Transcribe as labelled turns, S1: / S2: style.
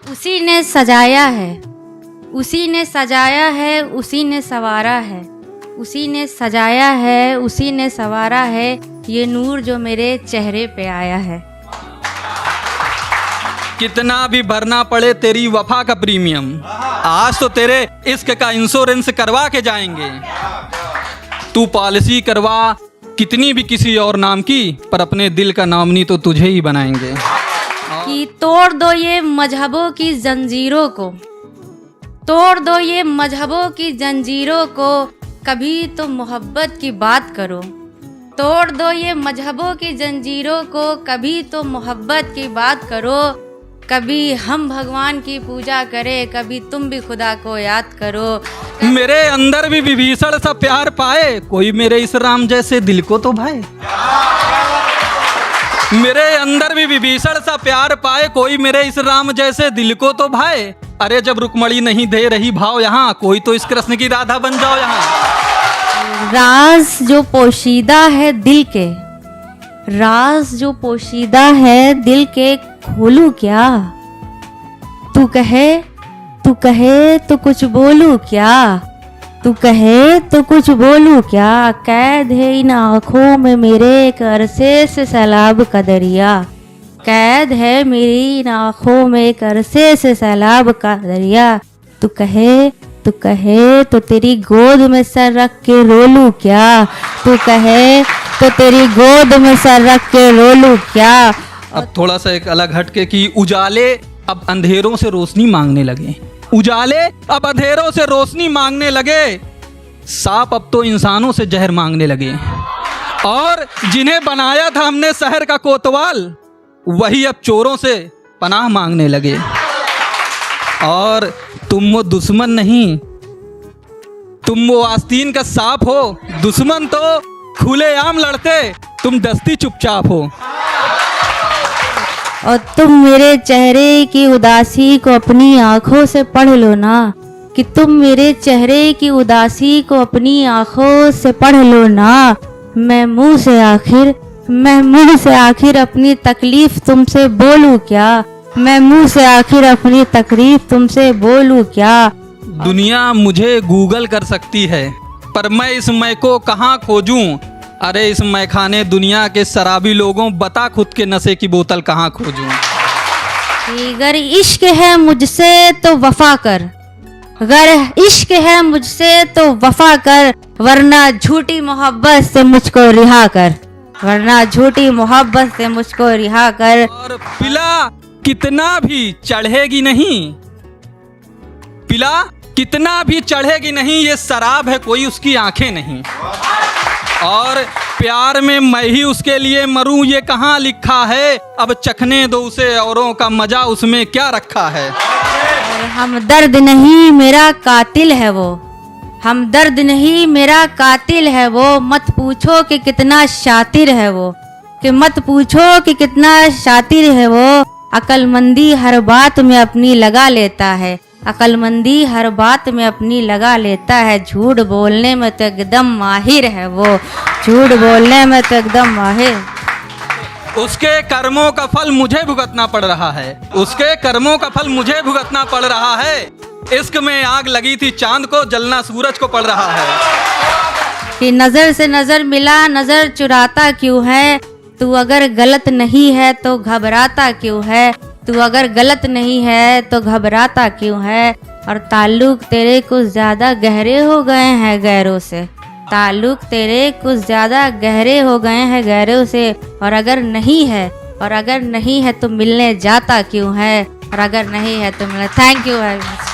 S1: उसी ने सजाया है, उसी ने सजाया है, उसी ने संवारा है, उसी ने सजाया है, उसी ने संवारा है, ये नूर जो मेरे चेहरे पे आया है।
S2: कितना भी भरना पड़े तेरी वफा का प्रीमियम, आज तो तेरे इश्क का इंश्योरेंस करवा के जाएंगे। तू पॉलिसी करवा कितनी भी किसी और नाम की, पर अपने दिल का नामनी तो तुझे ही बनाएंगे।
S1: कि तोड़ दो ये मजहबों की जंजीरों को, तोड़ दो ये मजहबों की जंजीरों को, कभी तो मोहब्बत की बात करो। तोड़ दो ये मजहबों की जंजीरों को, कभी तो मोहब्बत की बात करो। कभी हम भगवान की पूजा करें, कभी तुम भी खुदा को याद करो।
S2: मेरे अंदर भी विभीषण सा प्यार पाए, कोई मेरे इस राम जैसे दिल को तो भाए। मेरे अंदर भी विभीषण सा प्यार पाए, कोई मेरे इस राम जैसे दिल को तो भाए। अरे जब रुक्मणी नहीं दे रही भाव यहाँ, कोई तो इस कृष्ण की राधा बन जाओ यहाँ।
S1: राज जो पोशीदा है दिल के, राज जो पोशीदा है दिल के, खोलूं क्या? तू कहे तो कुछ बोलूं क्या? तू कहे तो कुछ बोलूं क्या? कैद है इन आँखों में मेरे एक अरसे से सैलाब का दरिया। कैद है मेरी इन आँखों में एक अरसे से सैलाब का दरिया। तू कहे तो तेरी गोद में सर रख के रो लूं क्या? तू कहे तो तेरी गोद में सर रख के रो लूं क्या?
S2: अब थोड़ा सा एक अलग हटके कि उजाले अब अंधेरों से रोशनी मांगने लगे, उजाले अब अंधेरों से रोशनी मांगने लगे, सांप अब तो इंसानों से जहर मांगने लगे, और जिन्हें बनाया था हमने शहर का कोतवाल, वही अब चोरों से पनाह मांगने लगे। और तुम वो दुश्मन नहीं, तुम वो आस्तीन का सांप हो, दुश्मन तो खुलेआम लड़ते, तुम दस्ती चुपचाप हो।
S1: और तुम मेरे चेहरे की उदासी को अपनी आंखों से पढ़ लो ना, कि तुम मेरे चेहरे की उदासी को अपनी आंखों से पढ़ लो ना। मैं मुंह से आखिर अपनी तकलीफ तुमसे बोलूं क्या? मैं मुंह से आखिर अपनी तकलीफ तुमसे बोलूं क्या?
S2: दुनिया मुझे गूगल कर सकती है, पर मैं इस मैं को कहाँ खोजूं? अरे इस मैखाने दुनिया के शराबी लोगों, बता खुद के नशे की बोतल कहाँ खोजूं?
S1: अगर इश्क है मुझसे तो वफा कर, अगर इश्क है मुझसे तो वफा कर, वरना झूठी मोहब्बत से मुझको रिहा कर, वरना झूठी मोहब्बत से मुझको रिहा कर।
S2: और पिला कितना भी चढ़ेगी नहीं, पिला कितना भी चढ़ेगी नहीं, ये शराब है कोई उसकी आंखें नहीं। और प्यार में मैं ही उसके लिए मरूं, ये कहाँ लिखा है? अब चखने दो उसे औरों का मजा, उसमें क्या रखा है?
S1: और हमदर्द नहीं मेरा कातिल है वो, हमदर्द नहीं मेरा कातिल है वो, मत पूछो कि कितना शातिर है वो, कि मत पूछो कि कितना शातिर है वो। अक्लमंदी हर बात में अपनी लगा लेता है, अक्लमंदी हर बात में अपनी लगा लेता है, झूठ बोलने में तो एकदम माहिर है वो, झूठ बोलने में तो एकदम माहिर।
S2: उसके कर्मों का फल मुझे भुगतना पड़ रहा है, उसके कर्मों का फल मुझे भुगतना पड़ रहा है। इश्क में आग लगी थी चांद को, जलना सूरज को पड़ रहा है।
S1: कि नजर से नजर मिला, नजर चुराता क्यों है? तू अगर गलत नहीं है तो घबराता क्यों है? तू अगर गलत नहीं है तो घबराता क्यों है? और ताल्लुक तेरे कुछ ज्यादा गहरे हो गए हैं गैरों से, ताल्लुक तेरे कुछ ज्यादा गहरे हो गए हैं गैरों से। और अगर नहीं है तो मिलने जाता क्यों है? और अगर नहीं है तो मिलने। Thank you very much.